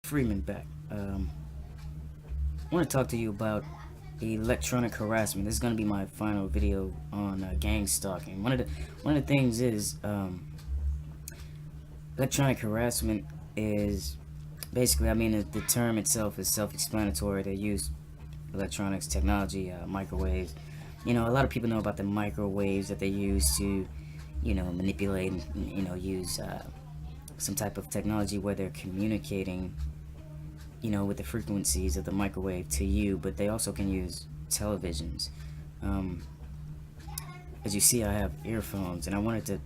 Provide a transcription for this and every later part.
Freeman back. I want to talk to you about electronic harassment. This is going to be my final video on gang stalking. One of the things is electronic harassment is basically, I mean, the term itself is self-explanatory. They use electronics, technology, microwaves. A lot of people know about the microwaves that they use to, manipulate and, use some type of technology where they're communicating with the frequencies of the microwave to you, but they also can use televisions. As you see, I have earphones, and I wanted to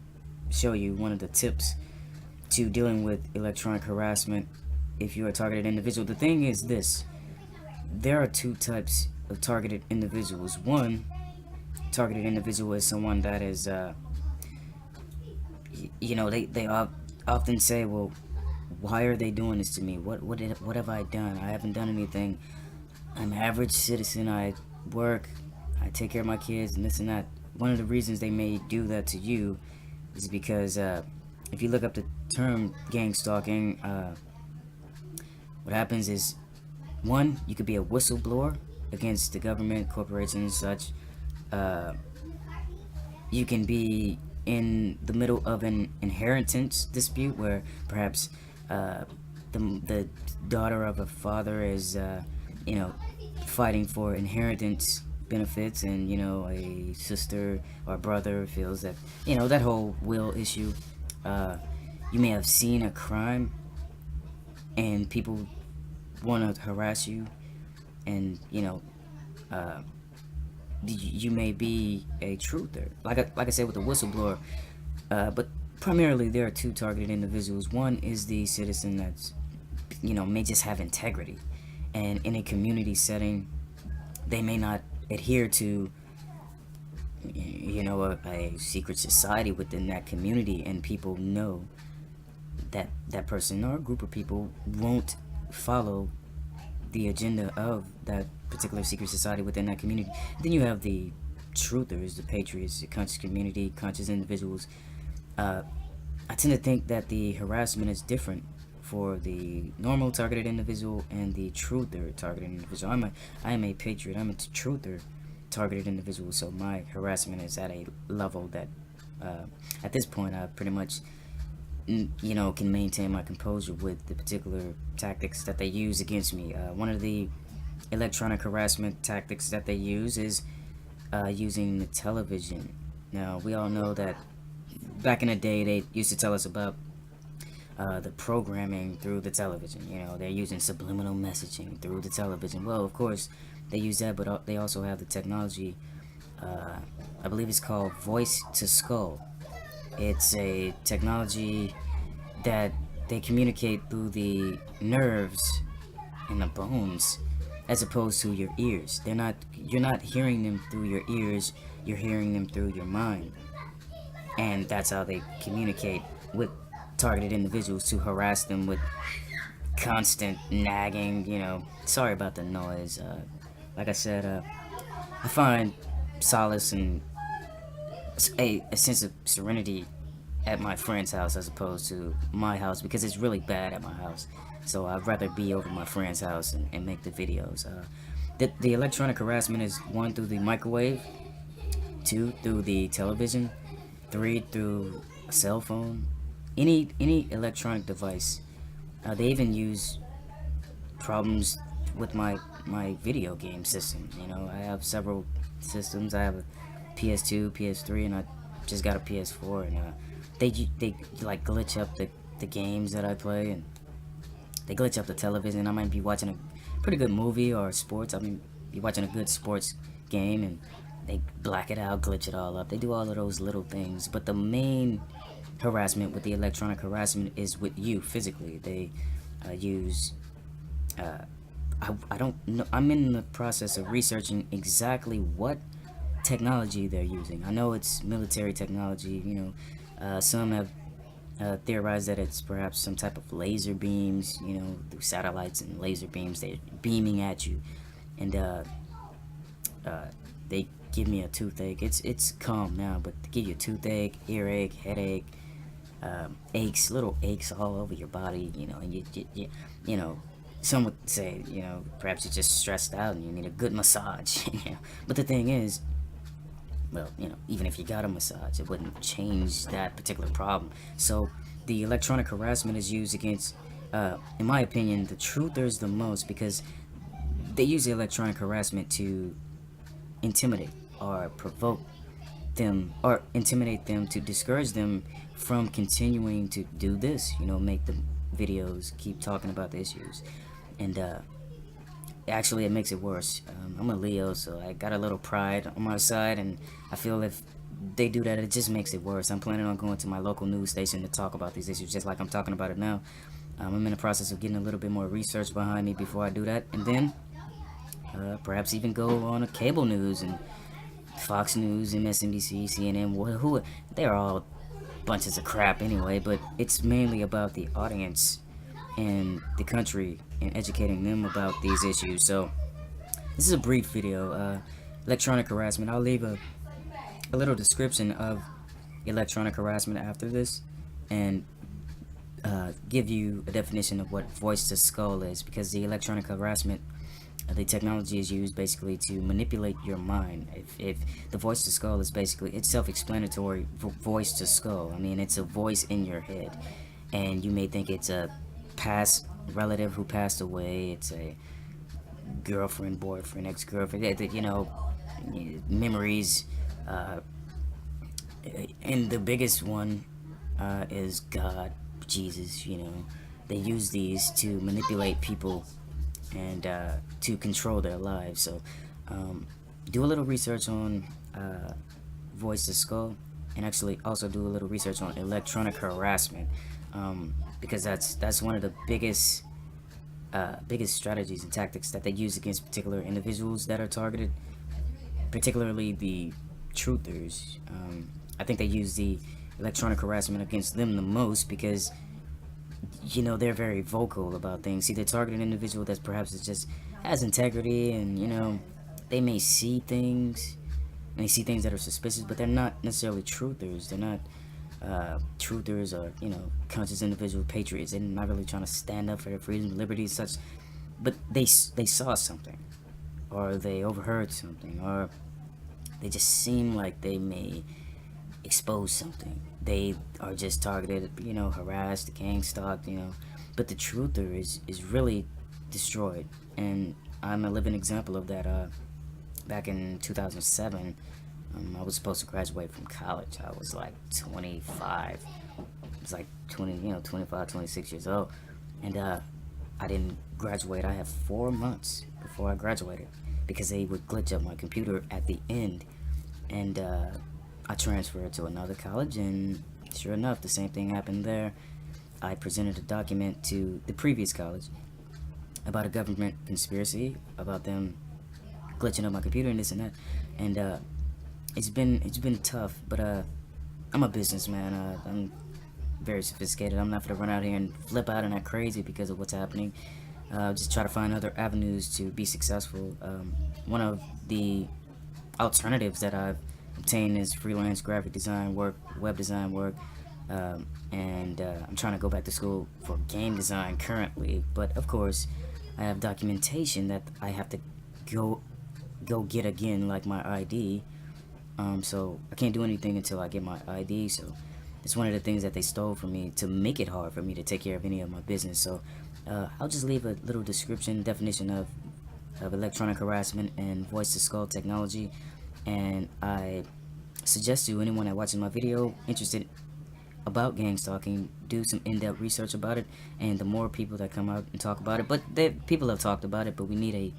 show you one of the tips to dealing with electronic harassment if you're a targeted individual. The thing is this: there are two types of targeted individuals. One targeted individual is someone that is, they often say, well, why are they doing this to me? What have I done? I haven't done anything. I'm an average citizen. I work. I take care of my kids and this and that. One of the reasons they may do that to you is because if you look up the term gang stalking, what happens is, one, you could be a whistleblower against the government, corporations, such. You can be in the middle of an inheritance dispute where perhaps the daughter of a father is, fighting for inheritance benefits, and a sister or brother feels that that whole will issue. You may have seen a crime, and people want to harass you, and you may be a truther, like I said with the whistleblower. But primarily, there are two targeted individuals. One is the citizen that's, may just have integrity, and in a community setting, they may not adhere to, a secret society within that community, and people know that that person or a group of people won't follow the agenda of that particular secret society within that community. Then you have the truthers, the patriots, the conscious community, conscious individuals. I tend to think that the harassment is different for the normal targeted individual and the truther targeted individual. I am a patriot. I'm a truther targeted individual, so my harassment is at a level that, at this point, I pretty much, can maintain my composure with the particular tactics that they use against me. One of the electronic harassment tactics that they use is using the television. Now, we all know that back in the day, they used to tell us about the programming through the television. They're using subliminal messaging through the television. Well, of course, they use that, but they also have the technology. I believe it's called voice to skull. It's a technology that they communicate through the nerves and the bones, as opposed to your ears. You're not hearing them through your ears. You're hearing them through your mind. And that's how they communicate with targeted individuals, to harass them with constant nagging. Sorry about the noise. Like I said, I find solace and a sense of serenity at my friend's house as opposed to my house, because it's really bad at my house. So I'd rather be over my friend's house and make the videos. The electronic harassment is, one, through the microwave, two, through the television, three, through a cell phone, any electronic device. They even use problems with my video game system. I have several systems. I have a PS2, PS3, and I just got a PS4, and they like glitch up the games that I play, and they glitch up the television. I might be watching a pretty good movie or sports. I mean, be watching a good sports game, and they black it out, glitch it all up. They do all of those little things. But the main harassment with the electronic harassment is with you physically. They use. I don't know. I'm in the process of researching exactly what technology they're using. I know it's military technology. Some have theorized that it's perhaps some type of laser beams. Through satellites and laser beams, they're beaming at you, and they give me a toothache. It's calm now, but they give you a toothache, earache, headache, aches, little aches all over your body. And you some would say, perhaps you're just stressed out and you need a good massage. But the thing is, well, even if you got a massage, it wouldn't change that particular problem. So the electronic harassment is used against, in my opinion, the truthers the most, because they use the electronic harassment to intimidate or provoke them, or intimidate them to discourage them from continuing to do this, make the videos, keep talking about the issues. And actually, it makes it worse. I'm a Leo, so I got a little pride on my side, and I feel if they do that, it just makes it worse. I'm planning on going to my local news station to talk about these issues, just like I'm talking about it now. I'm in the process of getting a little bit more research behind me before I do that, and then perhaps even go on a cable news and Fox News, MSNBC, CNN, who they're all bunches of crap anyway, but it's mainly about the audience and the country and educating them about these issues. So this is a brief video. Electronic harassment. I'll leave a little description of electronic harassment after this, and give you a definition of what voice to skull is, because the electronic harassment, the technology is used basically to manipulate your mind. If the voice to skull is basically, it's self-explanatory. Voice to skull, I mean, it's a voice in your head, and you may think it's a past relative who passed away, it's a girlfriend, boyfriend, ex-girlfriend, memories, and the biggest one is God, Jesus. They use these to manipulate people and to control their lives. So do a little research on voice to skull, and actually also do a little research on electronic harassment, because that's one of the biggest strategies and tactics that they use against particular individuals that are targeted, particularly the truthers. I think they use the electronic harassment against them the most because they're very vocal about things. See, they target an individual that's perhaps just has integrity, and they may see things, and they see things that are suspicious, but they're not necessarily truthers. They're not truthers or conscious individual patriots. They're not really trying to stand up for their freedom, liberties, such. But they saw something, or they overheard something, or they just seem like they may expose something. They are just targeted, harassed, gang stalked, but the truther is really destroyed. And I'm a living example of that. Back in 2007, I was supposed to graduate from college. I was like 25. I was like 25, 26 years old. And I didn't graduate. I had 4 months before I graduated because they would glitch up my computer at the end. And I transferred to another college, and sure enough, the same thing happened there. I presented a document to the previous college about a government conspiracy, about them glitching up my computer and this and that. And it's been tough, but I'm a businessman. I'm very sophisticated. I'm not gonna run out here and flip out and act crazy because of what's happening. Just try to find other avenues to be successful. One of the alternatives that I've obtained is freelance graphic design work, web design work, and I'm trying to go back to school for game design currently. But of course, I have documentation that I have to go get again, like my ID. So I can't do anything until I get my ID. So it's one of the things that they stole from me to make it hard for me to take care of any of my business. So I'll just leave a little description, definition of electronic harassment and voice to skull technology. And I suggest to anyone that watches my video interested about gang stalking, do some in-depth research about it. And the more people that come out and talk about it, but people have talked about it, but we need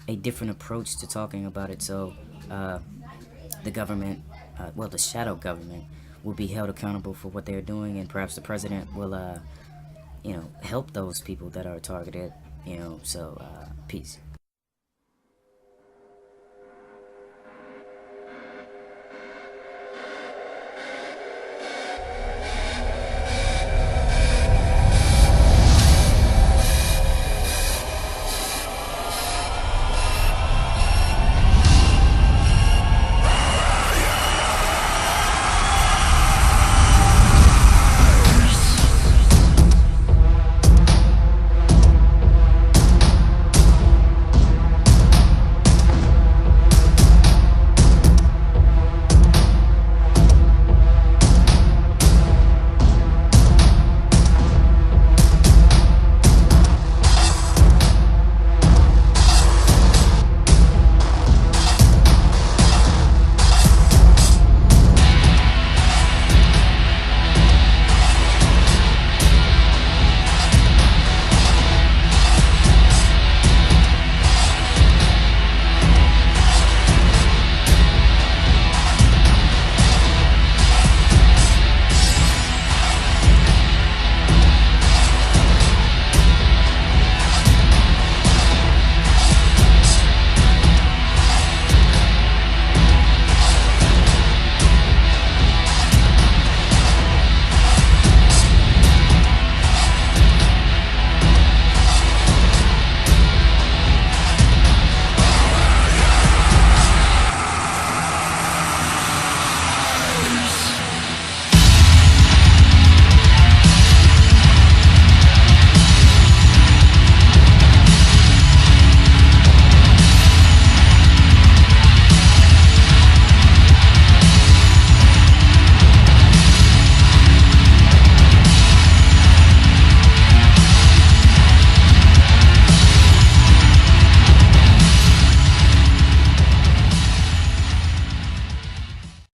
a different approach to talking about it. So the government, the shadow government, will be held accountable for what they're doing, and perhaps the president will help those people that are targeted. So peace.